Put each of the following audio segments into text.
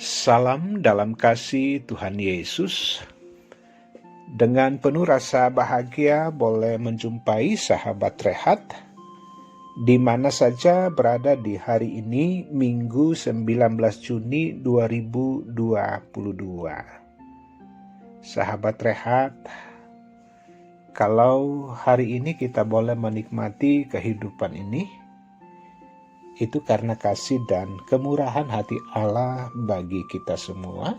Salam dalam kasih Tuhan Yesus. Dengan penuh rasa bahagia boleh menjumpai sahabat Rehat di mana saja berada di hari ini, Minggu 19 Juni 2022. Sahabat Rehat, kalau hari ini kita boleh menikmati kehidupan ini, itu karena kasih dan kemurahan hati Allah bagi kita semua.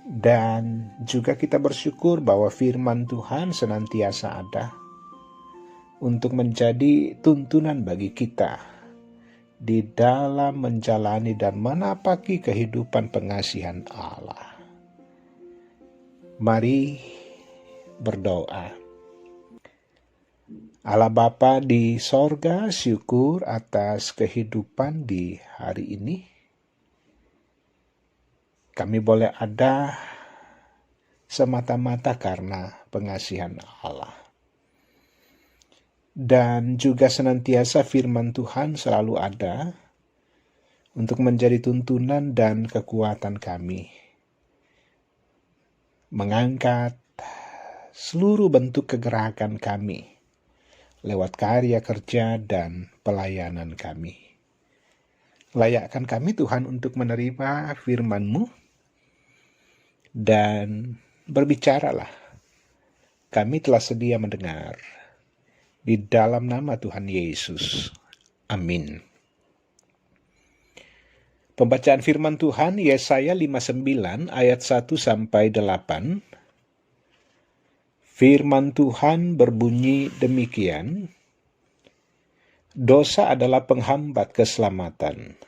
Dan juga kita bersyukur bahwa firman Tuhan senantiasa ada untuk menjadi tuntunan bagi kita di dalam menjalani dan menapaki kehidupan pengasihan Allah. Mari berdoa. Allah Bapa di sorga, syukur atas kehidupan di hari ini. Kami boleh ada semata-mata karena pengasihan Allah. Dan juga senantiasa firman Tuhan selalu ada untuk menjadi tuntunan dan kekuatan kami. Mengangkat seluruh bentuk kegerakan kami lewat karya kerja dan pelayanan kami. Layakkan kami Tuhan untuk menerima firman-Mu dan berbicaralah. Kami telah sedia mendengar. Di dalam nama Tuhan Yesus. Amin. Pembacaan firman Tuhan Yesaya 59 ayat 1-8. Firman Tuhan berbunyi demikian, dosa adalah penghambat keselamatan.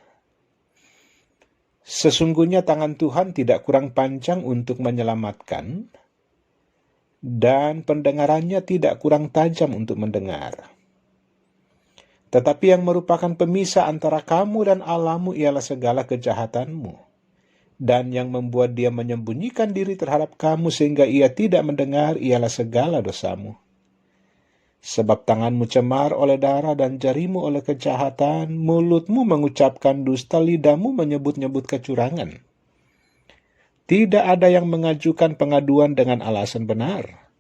Sesungguhnya tangan Tuhan tidak kurang panjang untuk menyelamatkan, dan pendengarannya tidak kurang tajam untuk mendengar. Tetapi yang merupakan pemisah antara kamu dan Allahmu ialah segala kejahatanmu, dan yang membuat dia menyembunyikan diri terhadap kamu sehingga ia tidak mendengar ialah segala dosamu. Sebab tanganmu cemar oleh darah dan jarimu oleh kejahatan, mulutmu mengucapkan dusta, lidahmu menyebut-nyebut kecurangan. Tidak ada yang mengajukan pengaduan dengan alasan benar,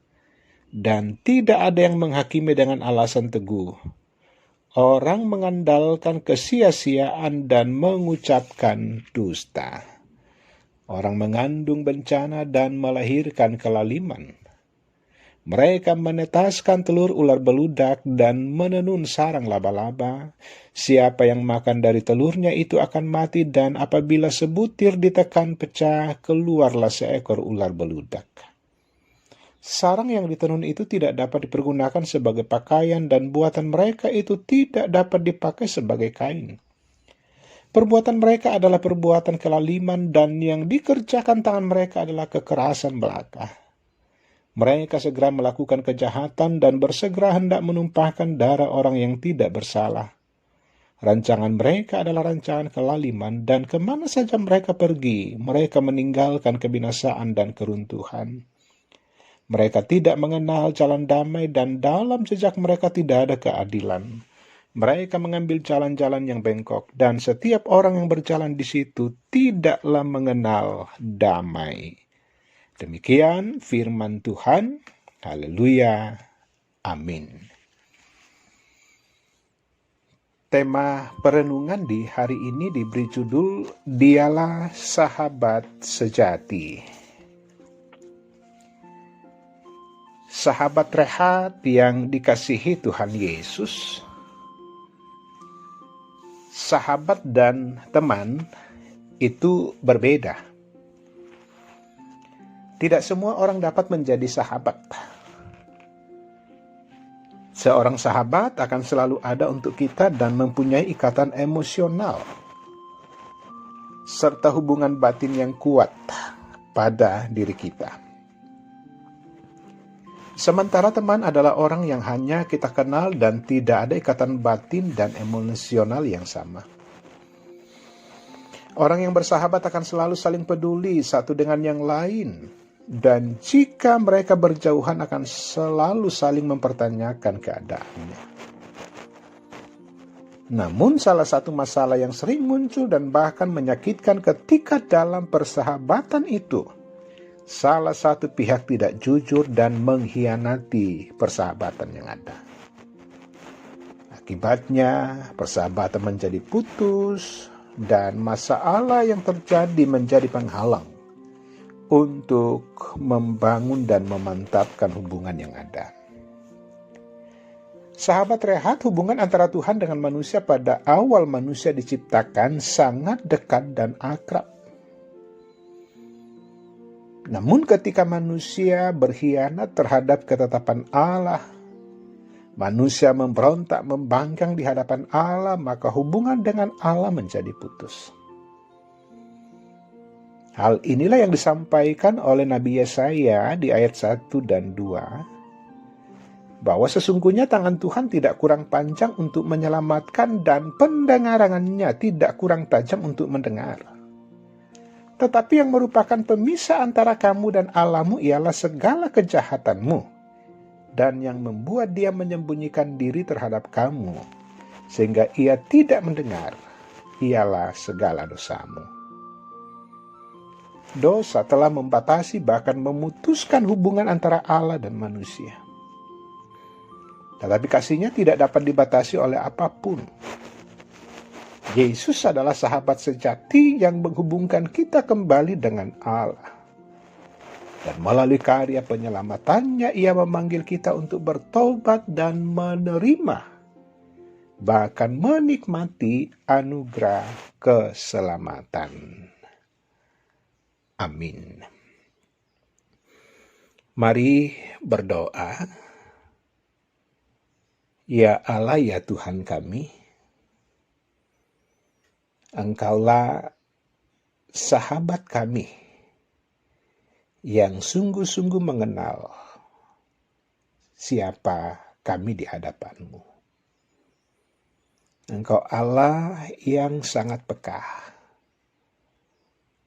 dan tidak ada yang menghakimi dengan alasan teguh. Orang mengandalkan kesia-siaan dan mengucapkan dusta. Orang mengandung bencana dan melahirkan kelaliman. Mereka menetaskan telur ular beludak dan menenun sarang laba-laba. Siapa yang makan dari telurnya itu akan mati, dan apabila sebutir ditekan pecah, keluarlah seekor ular beludak. Sarang yang ditenun itu tidak dapat dipergunakan sebagai pakaian, dan buatan mereka itu tidak dapat dipakai sebagai kain. Perbuatan mereka adalah perbuatan kelaliman, dan yang dikerjakan tangan mereka adalah kekerasan belaka. Mereka segera melakukan kejahatan dan bersegera hendak menumpahkan darah orang yang tidak bersalah. Rancangan mereka adalah rancangan kelaliman, dan kemana saja mereka pergi, mereka meninggalkan kebinasaan dan keruntuhan. Mereka tidak mengenal jalan damai, dan dalam jejak mereka tidak ada keadilan. Mereka mengambil jalan-jalan yang bengkok, dan setiap orang yang berjalan di situ tidaklah mengenal damai. Demikian firman Tuhan. Haleluya. Amin. Tema perenungan di hari ini diberi judul Dialah Sahabat Sejati. Sahabat Rehat yang dikasihi Tuhan Yesus, sahabat dan teman itu berbeda. Tidak semua orang dapat menjadi sahabat. Seorang sahabat akan selalu ada untuk kita dan mempunyai ikatan emosional serta hubungan batin yang kuat pada diri kita. Sementara teman adalah orang yang hanya kita kenal dan tidak ada ikatan batin dan emosional yang sama. Orang yang bersahabat akan selalu saling peduli satu dengan yang lain. Dan jika mereka berjauhan akan selalu saling mempertanyakan keadaannya. Namun salah satu masalah yang sering muncul dan bahkan menyakitkan ketika dalam persahabatan itu, salah satu pihak tidak jujur dan mengkhianati persahabatan yang ada. Akibatnya, persahabatan menjadi putus dan masalah yang terjadi menjadi penghalang untuk membangun dan memantapkan hubungan yang ada. Sahabat rehat, hubungan antara Tuhan dengan manusia pada awal manusia diciptakan sangat dekat dan akrab. Namun ketika manusia berkhianat terhadap ketetapan Allah, manusia memberontak membangkang di hadapan Allah, maka hubungan dengan Allah menjadi putus. Hal inilah yang disampaikan oleh Nabi Yesaya di ayat 1 dan 2, bahwa sesungguhnya tangan Tuhan tidak kurang panjang untuk menyelamatkan dan pendengarannya tidak kurang tajam untuk mendengar. Tetapi yang merupakan pemisah antara kamu dan Allahmu ialah segala kejahatanmu, dan yang membuat dia menyembunyikan diri terhadap kamu, sehingga ia tidak mendengar, ialah segala dosamu. Dosa telah membatasi bahkan memutuskan hubungan antara Allah dan manusia. Tetapi kasihnya tidak dapat dibatasi oleh apapun. Yesus adalah sahabat sejati yang menghubungkan kita kembali dengan Allah. Dan melalui karya penyelamatannya, ia memanggil kita untuk bertobat dan menerima, bahkan menikmati anugerah keselamatan. Amin. Mari berdoa. Ya Allah, ya Tuhan kami, Engkaulah sahabat kami yang sungguh-sungguh mengenal siapa kami di hadapan-Mu. Engkau Allah yang sangat peka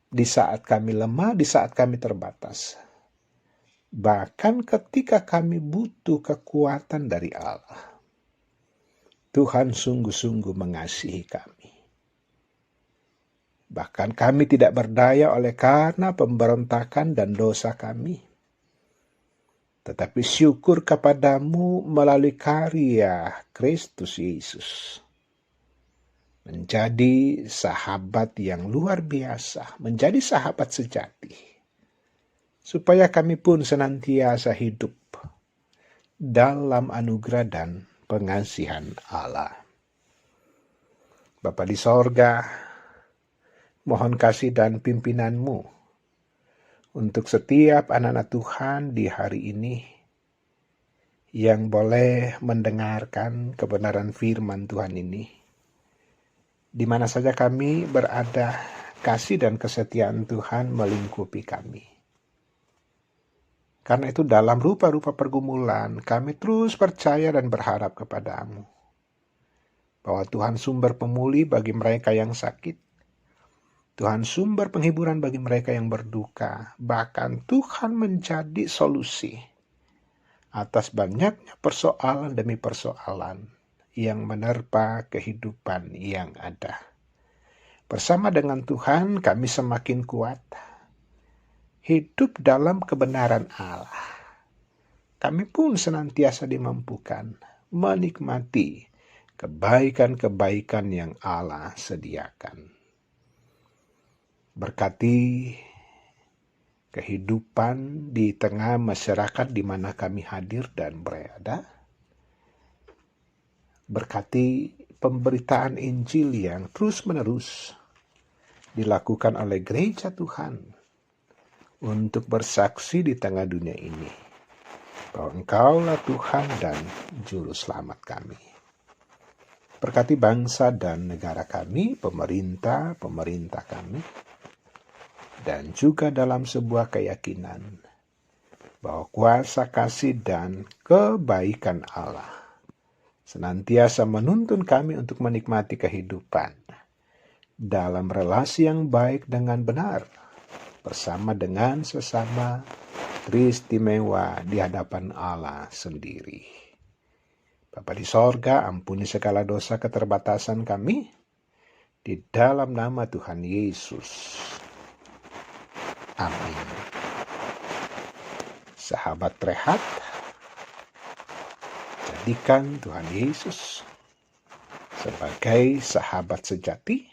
di saat kami lemah, di saat kami terbatas. Bahkan ketika kami butuh kekuatan dari Allah, Tuhan sungguh-sungguh mengasihi kami. Bahkan kami tidak berdaya oleh karena pemberontakan dan dosa kami. Tetapi syukur kepadamu melalui karya Kristus Yesus. Menjadi sahabat yang luar biasa, menjadi sahabat sejati. Supaya kami pun senantiasa hidup dalam anugerah dan pengasihan Allah. Bapa di sorga, mohon kasih dan pimpinan-Mu untuk setiap anak-anak Tuhan di hari ini yang boleh mendengarkan kebenaran firman Tuhan ini. Di mana saja kami berada, kasih dan kesetiaan Tuhan melingkupi kami. Karena itu dalam rupa-rupa pergumulan, kami terus percaya dan berharap kepada-Mu. Bahwa Tuhan sumber pemulih bagi mereka yang sakit. Tuhan sumber penghiburan bagi mereka yang berduka. Bahkan Tuhan menjadi solusi atas banyaknya persoalan demi persoalan yang menerpa kehidupan yang ada. Bersama dengan Tuhan kami semakin kuat. Hidup dalam kebenaran Allah. Kami pun senantiasa dimampukan menikmati kebaikan-kebaikan yang Allah sediakan. Berkati kehidupan di tengah masyarakat di mana kami hadir dan berada. Berkati pemberitaan Injil yang terus-menerus dilakukan oleh gereja Tuhan untuk bersaksi di tengah dunia ini bahwa Engkaulah Tuhan dan Juru Selamat kami. Berkati bangsa dan negara kami, pemerintah kami, dan juga dalam sebuah keyakinan bahwa kuasa kasih dan kebaikan Allah senantiasa menuntun kami untuk menikmati kehidupan dalam relasi yang baik dengan benar, bersama dengan sesama teristimewa di hadapan Allah sendiri. Bapa di sorga, ampuni segala dosa keterbatasan kami, di dalam nama Tuhan Yesus. Amin. Sahabat rehat, jadikan Tuhan Yesus sebagai sahabat sejati,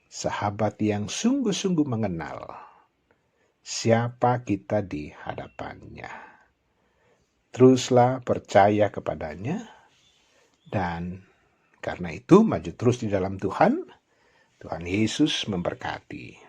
sahabat yang sungguh-sungguh mengenal siapa kita di hadapannya. Teruslah percaya kepadanya, dan karena itu maju terus di dalam Tuhan. Tuhan Yesus memberkati.